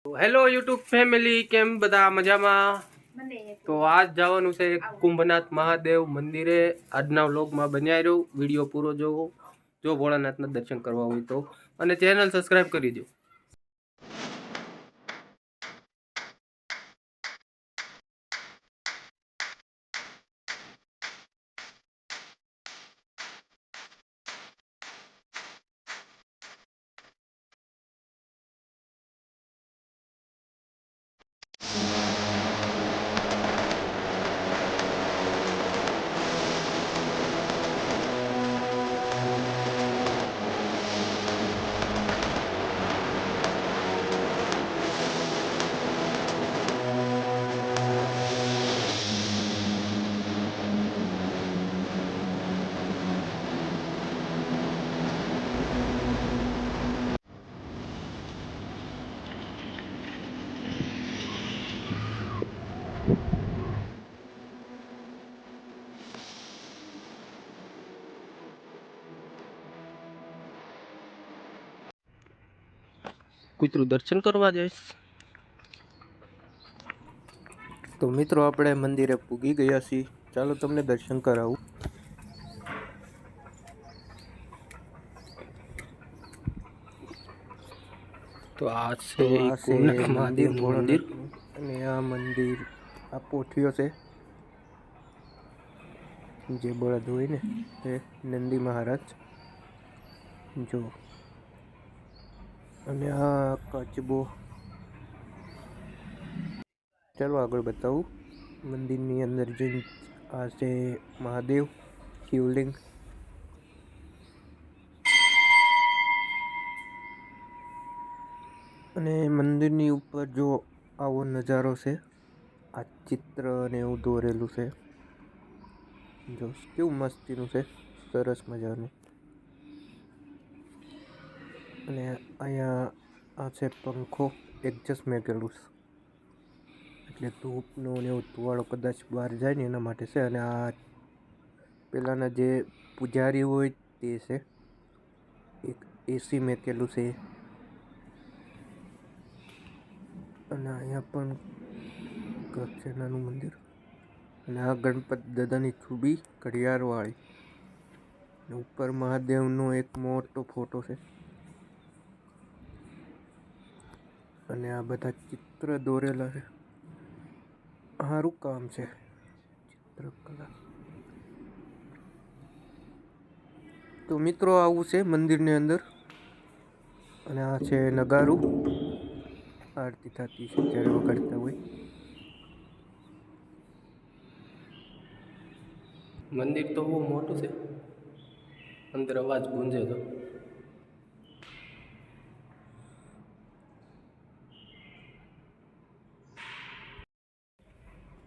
Hello YouTube family, કેમ બધા મજામાં? તો આજ જવાનું છે કુંભનાથ મહાદેવ મંદિરે. આજના વ્લોગમાં બન્યા રહ્યો, વિડીયો પૂરો જોવો જો ભોળાનાથના દર્શન કરવા હોય તો, અને ચેનલ સબસ્ક્રાઈબ કરી દો. કૂતરું દર્શન કરવા જઈશ. તો મિત્રો આપણે મંદિરે પૂગી ગયા છીએ, ચાલો તમને દર્શન કરાવું. તો આ છે કુંભનાથ મહાદેવનું મંદિર, અને આ મંદિર આ પોઠિયો છે જે બળદ હોય ને એ નંદી મહારાજ જો, અને આ કચબો. ચાલો આગળ બતાવું. મંદિરની અંદર જઈને આ છે મહાદેવ શિવલિંગ, અને મંદિરની ઉપર જો આવો નજારો છે. આ ચિત્ર ને એવું દોરેલું છે, જો કેવું મસ્તીનું છે, સરસ મજાનું. અને અહીંયા આ છે પંખો, એડજસ્ટ મેકેલું છે, એટલે ધૂપનો ને એવું ધુવાળો કદાચ બહાર જાય ને એના માટે છે. અને આ પેલાના જે પૂજારી હોય તે છે, એક એસી મેકેલું છે. અને અહીંયા પણ ઘર છે, નાનું મંદિર. અને આ ગણપત દાદાની છબી ઘડિયાળવાળી, ઉપર મહાદેવનો એક મોટો ફોટો છે. અને આ બધા ચિત્ર દોરેલા છે, સારું કામ છે ચિત્રકલા. તો મિત્રો આવું છે મંદિરની અંદર. અને આ છે નગારું, આરતી થતી છે જ્યારે વગાડતા હોય. મંદિર તો બહુ મોટું છે, અંદર અવાજ ગુંજે તો.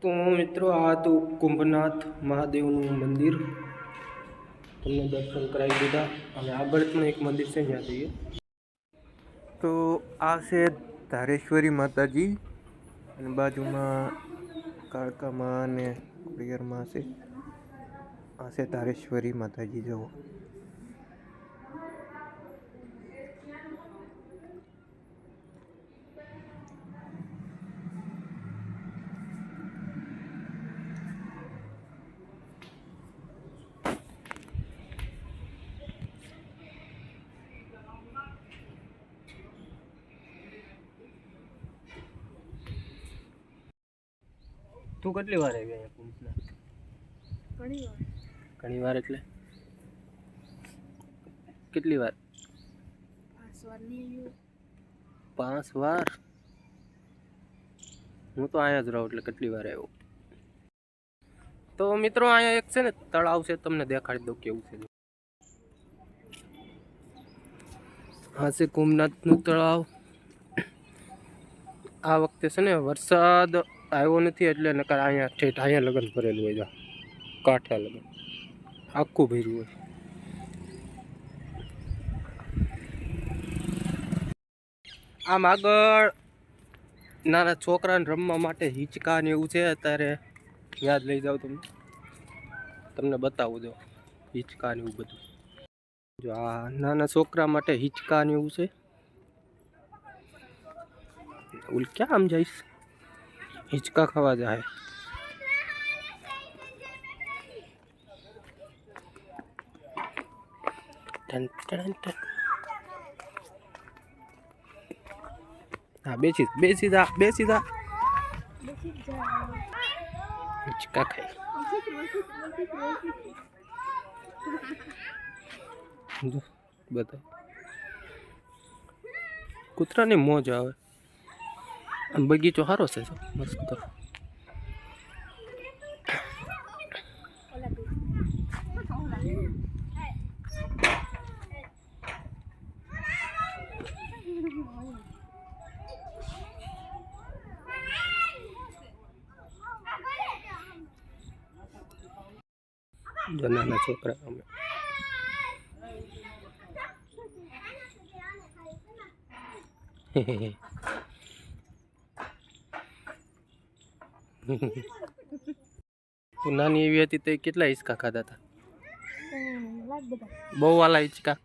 તો મિત્રો આ તો કુંભનાથ મહાદેવનું મંદિર, તમને દર્શન કરાવી દીધા. અને આગળ પણ એક મંદિર છે, ત્યાં જઈએ. તો આ છે ધારેશ્વરી માતાજી, અને બાજુમાં કાળકામાં અને કુરિયરમાં છે. આ છે ધારેશ્વરી માતાજી જુઓ. તું કેટલી વાર આવી અહીંયા કુંભનાથ? ઘણી વાર એટલે કેટલી વાર? 5 વાર. હું તો અહીંયા જ રહું એટલે કેટલી વાર આવ્યો. તો મિત્રો અહીંયા એક છે ને તળાવ છે, તમને દેખાડી દઉં કેવું છે. આ છે કુંભનાથનું તળાવ. આ વખતે છે ને વરસાદ આવ્યો નથી, એટલે નકર અહીંયા ઠેઠ અહીંયા લગન ભરેલું હોય, કાંઠે લગન આખું ભર્યું હોય. આમ આગળ નાના છોકરાને રમવા માટે હિંચકા ને એવું છે, અત્યારે યાદ લઈ જાઉં તમને બતાવું. જો હિંચકા ને એવું બધું, જો આ નાના છોકરા માટે હિંચકા ને એવું છે. ઓલ ક્યાં આમ જઈશ હિંચકા ખાવા જાય ટન ટન ટન હા બેસી જા હિંચકા ખાઈ જો બધા કૂતરાની મોજ આવે આમ બગીચો સારો છે મસ્ત નાના છોકરા અમે તું નાની એવી હતી તો કેટલા હિંચકા ખાધા હતા બહુ વાલા હિંચકા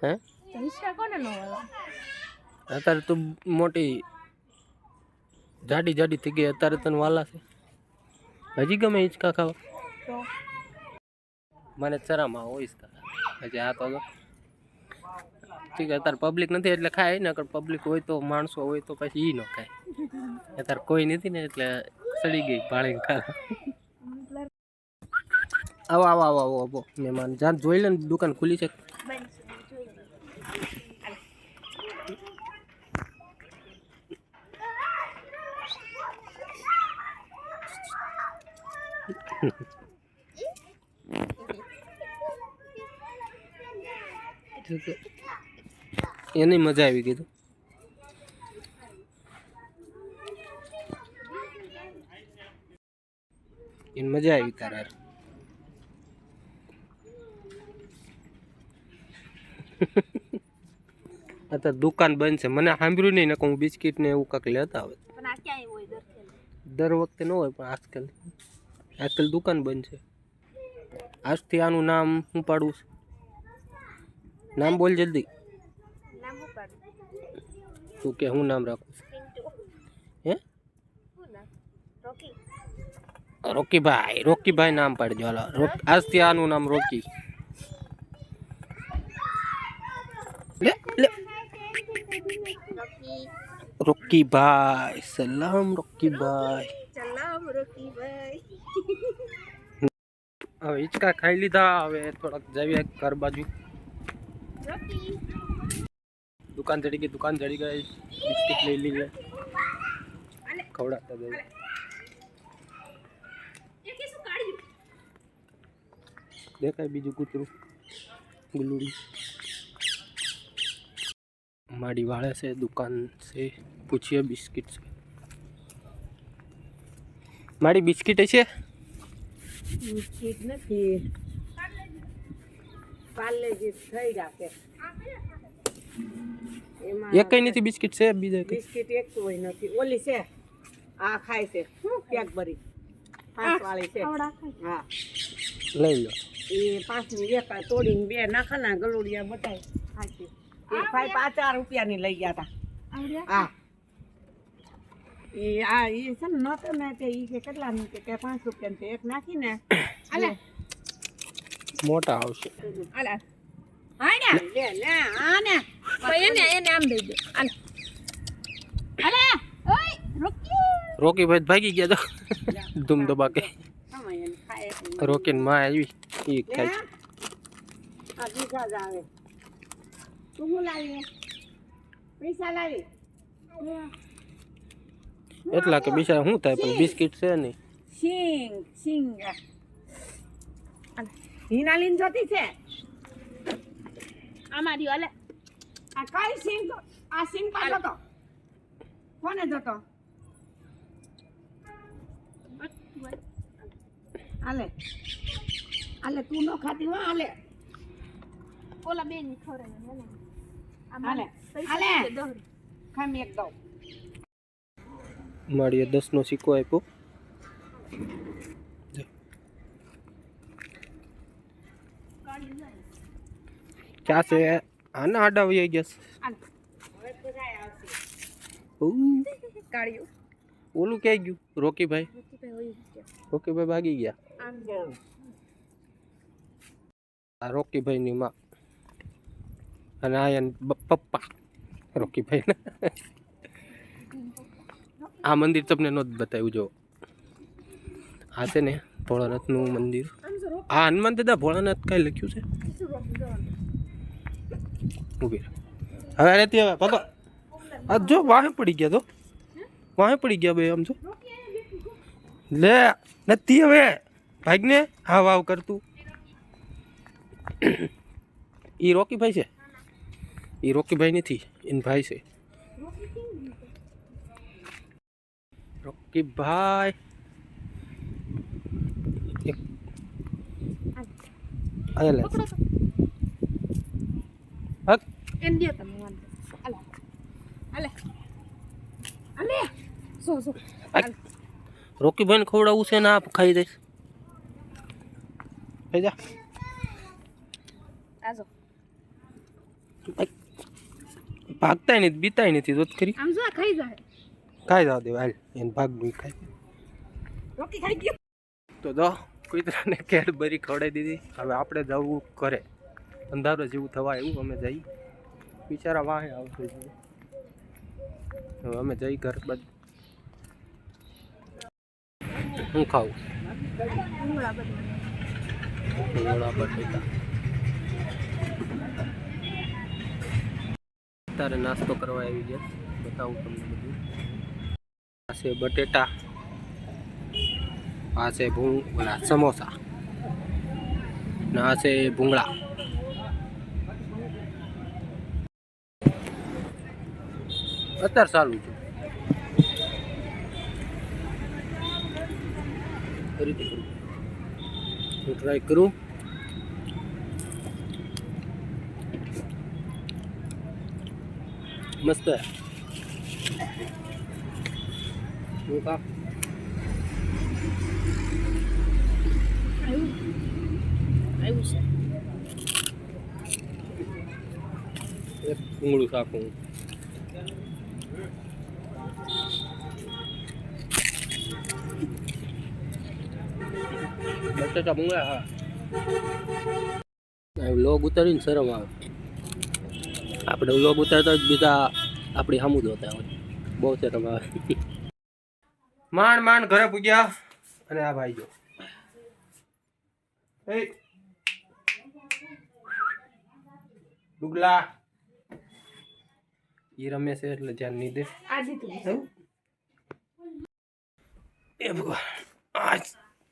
હે અત્યારે તું મોટી જાડી થઈ ગઈ અત્યારે તને વાલા છે હજી ગમે હિંચકા ખાવા મને ચરામાં હોય હજી આ તો ઠીક અત્યારે પબ્લિક નથી એટલે ખાય ને અગર પબ્લિક હોય તો માણસો હોય તો પછી ઈ ન ખાય અત્યારે કોઈ નથી ને એટલે સડી ગઈ ભાળીને ખાવા આવો મહેમાન જાન જોઈ લે ને દુકાન ખુલી છે એની મજા આવી કીધું એને મજા આવી તારા અત્યારે દુકાન બંધ છે મને સાંભળ્યું નહીં ને હું બિસ્કીટ ને એવું કાંક લેતા આવે દર વખતે ન હોય પણ આજકાલ દુકાન બંધ છે આજથી આનું નામ હું પાડું નામ બોલ જલ્દી તું કે હું નામ રાખું હે રોકીભાઈ નામ પાડજો હાલો આજથી આનું નામ રોકી રોકીભાઈ સલામ રોકીભાઈ હવે હિંચકા ખાઈ લીધા હવે થોડાક જઈએ ઘર બાજુ દુકાન ચડી ગઈ બિસ્કિટ લઈ લઈએ ખવડાતા જઈએ દેખાય બીજું કૂતરું ગુલુડી માડી વાળે છે દુકાન છે પૂછીએ બિસ્કિટ છે મારી બિસ્કિટ છે બિસ્કિટ નથી પાર્લેજી થઈ રાખે એકઈ નથી બિસ્કિટ છે બીજા બિસ્કિટ એક કોઈ નથી ઓલી છે આ ખાય છે પેક ભરી 5 વાળી છે હા લઈ લો એ 5 ની એક તોડીને 2 નાખના ગલુડિયા બટાઈ ખાતી એક ભાઈ 5 રૂપિયાની લઈ ગયા હતા હા એ આ એ છે ને નતો ને તે ઈ કે કેટલા ની કે 5 રૂપિયા ને એક નાખીને આલે મોટા આવશે આલે આને લે લે આને એને આમ દઈ દે આલે આલે ઓય રોકી ભાઈ ભાગી ગયા તો ધૂમ દબા કે રોકીને માં આવી ઈ ખાય આ દીધા જ આવે તું હું લાવી પૈસા લાવી એટલા કે બિચારા શું થાય પણ બિસ્કિટ છે નહીં સિંગ હિનાલીન જોતી છે આમારી ઓલે આ કઈ સિંગ આ સિંગ પાડો તો કોને જોતો આલે તું નો ખાતી હો આલે ઓલા બેન ની ખવરાય આલે ખામ એક દો મારી 10 નો સિક્કો આપ્યો ક્યાં છે આના આડા વહી ગયા હવે તો જાય આવશે કાળિયું ઓલું ક્યાંય ગયું રોકીભાઈ ભાગી ગયા આ રોકીભાઈની માં અને આ એના પપ્પા રોકીભાઈ આ મંદિર તમને નહોતું બતાવ્યું જો આ છે ને ભોળાનાથનું મંદિર આ હનુમાન દાદા ભોળાનાથ કઈ લખ્યું છે ઉભી હવે નથી હવે પપ્પા આ જો વાહે પડી ગયા તો વાહે પડી ગયા ભાઈ આમ જો લે નથી હવે ભાઈને હા વાવ કરતું એ રોકીભાઈ છે એ રોકીભાઈ નથી એન ભાઈ છે રોકીભાઈ આલે હક એમ દે તમે વાંધો અલે અલે અલે સો રોકીભાઈને ખવડાવવું છે ને આપ ખાઈ દઈશ ખાઈ જા આજો ભાગતાય નથી બીતાય નથી તો ખરી આમ જો ખાઈ જાય ખાઈ જાવ દે હાલ એને ભાગ ખાઈ રોકી ખાઈ ગયો તો દો કૂતરાને કેડબરી ખવડાવી દીધી હવે આપણે જવું ઘરે અંધારો જેવું થવા એવું અમે જઈ બિચારા વાહે આવશે હવે અમે જઈ ઘર બાજુ હું ખાવું ભૂંગળા બટેટા અત્યારે નાસ્તો કરવા આવી ગયા બતાવું તમને બધું આ છે બટેટા આ છે ઓલા સમોસા ને આ છે ભૂંગળા અત્યારે ચાલુ છે ફરીથી હું ટ્રાય કરું મસ્ત હું કા આવ્યું છે એક ભૂંગળું શાકું બટાટા ભૂંગળા હા વ્લોગ ઉતારીને શરમ આવે આપણે વ્લોગ ઉતારતા જ બીજા આપણી સામું જોતા હોય બહુ શરમ આવે માંડ ઘરે પૂગ્યા અને આ ભાઈ જો ડુગલા ઈ રમે છે એટલે ધ્યાન નહીં દે એ ભગવાન આજ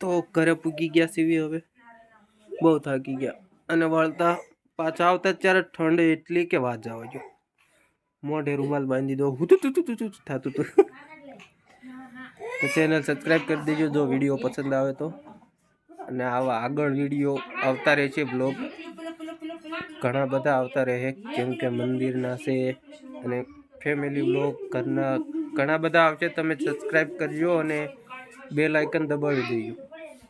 તો ઘરે પૂગી ગયા સીવી હવે બહુ થાકી ગયા અને વળતા પાછા આવતા ત્યારે ઠંડ એટલી કે વાત જવા જો મોઢે રૂમાલ બાંધી દો હું થતું હતું તો ચેનલ સબસ્ક્રાઈબ કરી દેજો જો વિડીયો પસંદ આવે તો અને આવા આગળ વિડીયો આવતા રહે છે બ્લોગ ઘણા બધા આવતા રહે કેમ કે મંદિરના છે અને ફેમિલી બ્લોગ ઘરના ઘણા બધા આવશે તમે સબસ્ક્રાઈબ કરજો અને બેલ આઇકન દબાવી દેજો